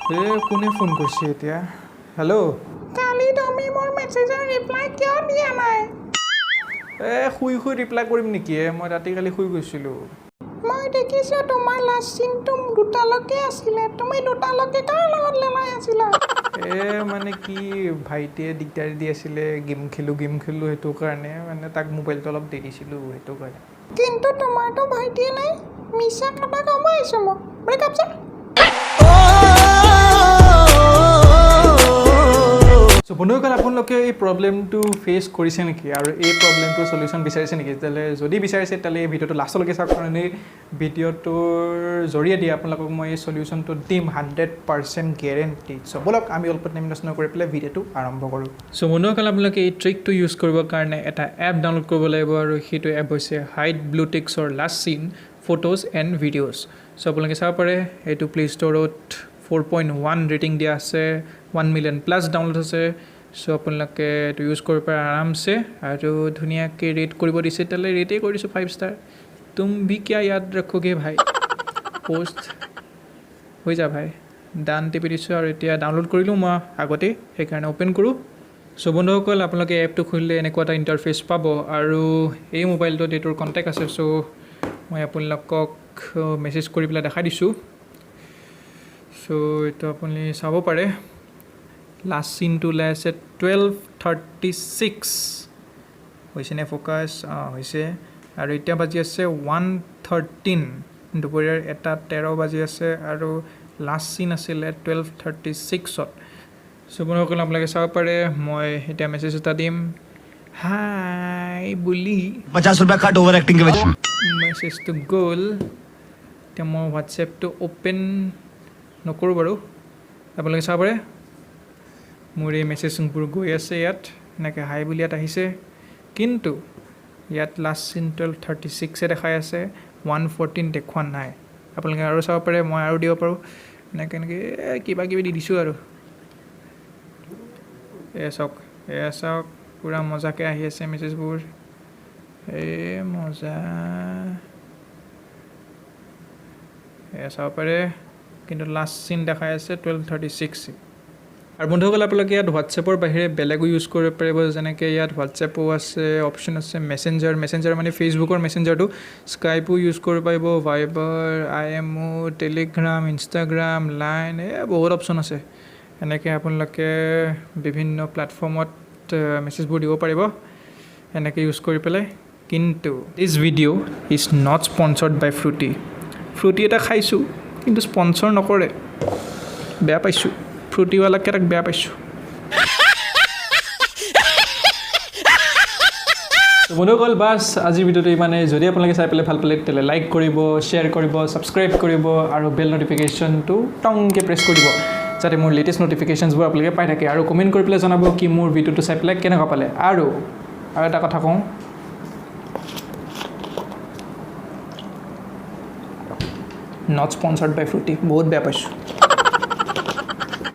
কোনে ফোন কৰিছে এতিয়া? হেল্ল', কালি তুমি মোৰ মেছেজৰ ৰিপ্লাই কিয় দিয়া নাই? শুই ৰিপ্লাই কৰিম নেকি? মই ৰাতি কালি শুই গৈছিলোঁ। মই দেখিছোঁ তোমাৰ লাষ্ট চিনটো দুটালৈকে আছিলে। তুমি দুটালৈকে কাৰ লগত লেলাই আছিলা? মানে কি ভাইটিয়ে দিগদাৰি দি আছিলে, গেম খেলোঁ সেইটো কাৰণে মানে তাক মোবাইলটো অলপ দি দিছিলোঁ সেইটো কাৰণে। কিন্তু তোমাৰতো ভাইটিয়ে নাই। মিছা কথা ক'ব আহিছোঁ মোক। ব্ৰেকআপ চা। চ' বন্ধুসকল, আপোনালোকে এই প্ৰব্লেমটো ফেচ কৰিছে নেকি আৰু এই প্ৰব্লেমটোৰ চলিউশ্যন বিচাৰিছে নেকি? তেতিয়াহ'লে যদি বিচাৰিছে তেতিয়াহ'লে এই ভিডিঅ'টো লাষ্টলৈকে চাওক, কাৰণ এই ভিডিঅ'টোৰ জৰিয়তে আপোনালোকক মই এই চলিউশ্যনটো দিম 100% গেৰেণ্টি। চ' ব'লক আমি অলপ টাইম নষ্ট নকৰি পেলাই ভিডিঅ'টো আৰম্ভ কৰোঁ। চ' বন্ধুসকল, আপোনালোকে এই ট্ৰিকটো ইউজ কৰিবৰ কাৰণে এটা এপ ডাউনলোড কৰিব লাগিব আৰু সেইটো এপ হৈছে হাইড ব্লুটিক্সৰ লাষ্ট চিন ফটোজ এণ্ড ভিডিঅ'জ। চ' আপোনালোকে চাব পাৰে এইটো প্লে' ষ্ট'ৰত 4.1 ৰেটিং দিয়া আছে, 1 মিলিয়ন প্লাছ ডাউনলোড আছে। চ' আপোনালোকে এইটো ইউজ কৰিব পাৰে আৰামছে আৰু ধুনীয়াকৈ ৰেট কৰিব দিছে। তেতিয়াহ'লে ৰেটেই কৰি দিছোঁ 5 ষ্টাৰ। তুম ভি কিয়া য়াদ ৰখোগে ভাই, পষ্ট হৈ যা ভাই। ডান টিপি দিছোঁ আৰু এতিয়া ডাউনলোড কৰিলোঁ মই আগতেই, সেইকাৰণে অ'পেন কৰোঁ। চ' বন্ধুসকল, আপোনালোকে এপটো খুলিলে এনেকুৱা এটা ইণ্টাৰফেচ পাব আৰু এই মোবাইলটোত এইটোৰ কণ্টেক্ট আছে। চ' মই আপোনালোকক মেছেজ কৰি পেলাই দেখাই দিছোঁ। চ' এইটো আপুনি চাব পাৰে। লাষ্ট চিনটো ওলাই আছে 12:36 হৈছেনে ফ'কাছ? হৈছে। আৰু এতিয়া বাজি আছে 1:13, দুপৰীয়াৰ 1:13 বাজি আছে আৰু লাষ্ট চিন আছিলে 12:36ত। চ' বন্ধুসকল, আপোনালোকে চাব পাৰে। মই এতিয়া মেছেজ এটা দিম, হাই বুলি। 50 रुपया कट ओवर एक्टिंग के वजह। মেছেজটো গ'ল। এতিয়া মই হোৱাটছএপটো অ'পেন নকৰোঁ বাৰু, আপোনালোকে চাব পাৰে। মোৰ এই মেছেজবোৰ গৈ আছে ইয়াত, এনেকৈ হাই বুলি ইয়াত আহিছে। কিন্তু ইয়াত লাষ্ট চিন 12:36 দেখাই আছে, 1:14 দেখুওৱা নাই। আপোনালোকে আৰু চাব পাৰে, মই আৰু দিব পাৰোঁ। এনেকৈ কিবা কিবি দি দিছোঁ আৰু এয়া চাওক পূৰা মজাকৈ আহি আছে মেছেজবোৰ। মজা, এয়া চাব পাৰে। কিন্তু লাষ্ট চিন দেখাই আছে 12:36। আৰু বন্ধুসকল, আপোনালোকে ইয়াত হোৱাটছএপৰ বাহিৰে বেলেগো ইউজ কৰিব পাৰিব। যেনেকৈ ইয়াত হোৱাটছএপো আছে, অপশ্যন আছে মেছেঞ্জাৰ মানে ফেচবুকৰ মেছেঞ্জাৰটো, স্কাইপো ইউজ কৰিব পাৰিব, ভাইবাৰ, IMO, টেলিগ্ৰাম, ইনষ্টাগ্ৰাম, লাইন, বহুত অপশ্যন আছে। এনেকৈ আপোনালোকে বিভিন্ন প্লেটফৰ্মত মেছেজবোৰ দিব পাৰিব এনেকৈ ইউজ কৰি পেলাই। কিন্তু দিছ ভিডিঅ' ইজ নট স্পনচাৰ্ড বাই ফ্ৰুটি এটা খাইছোঁ, কিন্তু স্পনচৰ নকৰে। বেয়া পাইছোঁ, ফ্ৰুটিৱালাকেইটাক বেয়া পাইছোঁ। বন্ধুসকল, বাছ আজিৰ ভিডিঅ'টো ইমানে। যদি আপোনালোকে চাই পেলাই ভাল পালে তেতিয়াহ'লে লাইক কৰিব, শ্বেয়াৰ কৰিব, ছাবস্ক্ৰাইব কৰিব আৰু বেল নটিফিকেশ্যনটো টংকৈ প্ৰেছ কৰি দিব, যাতে মোৰ লেটেষ্ট নটিফিকেশ্যনছবোৰ আপোনালোকে পাই থাকে। আৰু কমেণ্ট কৰি পেলাই জনাব কি মোৰ ভিডিঅ'টো চাই পেলাই কেনেকুৱা পালে। আৰু এটা কথা কওঁ, নট স্পনচাৰ্ড বাই ফ্ৰুটি, বহুত বেয়া পাইছোঁ।